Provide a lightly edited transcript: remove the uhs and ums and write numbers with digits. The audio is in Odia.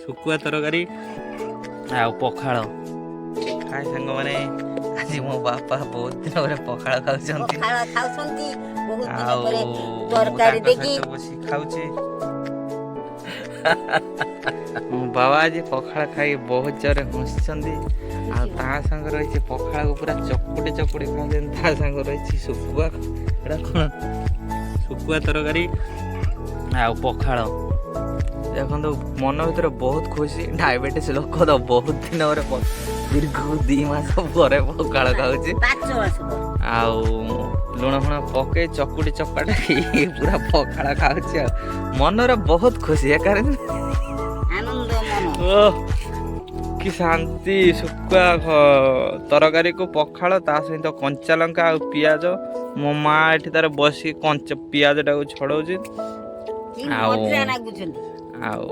ଶୁଖୁଆ ତରକାରୀ ଆଉ ପଖାଳ ଖାଇ ସାଙ୍ଗମାନେ। ଆଜି ମୋ ବାପା ବହୁତ ଦିନ ପରେ ପଖାଳ ଖାଉଛନ୍ତି ଆଉ ତରକାରୀ ଦେଇକି ବସି ଖାଉଛି। ମୋ ବାବା ଆଜି ପଖାଳ ଖାଇ ବହୁତ ଜୋରେ ହସିଛନ୍ତି। ଆଉ ତା ସାଙ୍ଗ ରହିଛି ପଖାଳକୁ ପୁରା ଚକୁଡ଼ି ଚକୁଡ଼ି ଖାଉଛନ୍ତି। ତା ସାଙ୍ଗ ରହିଛି ଶୁଖୁଆ, ଏଇଟା କ'ଣ ଶୁଖୁଆ ତରକାରୀ ଆଉ ପଖାଳ। ଦେଖନ୍ତୁ ମନ ଭିତରେ ବହୁତ ଖୁସି। ଡାଇବେଟିସ୍ ଲୋକ ତ ବହୁତ ଦିନ ପରେ ଦୀର୍ଘ 2 ମାସ ପରେ ପଖାଳ ଖାଉଛି। ଆଉ ଲୁଣ ଫୁଣ ପକେଇ ଚକୁଡ଼ି ଚକଟା ପୁରା ପଖାଳ ଖାଉଛି। ଆଉ ମନରେ ବହୁତ ଖୁସି ଏକାରେ କି ଶାନ୍ତି। ଶୁଖୁଆ ତରକାରୀକୁ ପଖାଳ ତା ସହିତ କଞ୍ଚା ଲଙ୍କା ଆଉ ପିଆଜ। ମୋ ମା ଏଠି ତାର ବସି କଞ୍ଚା ପିଆଜଟାକୁ ଛଡ଼ଉଛି ଆଉ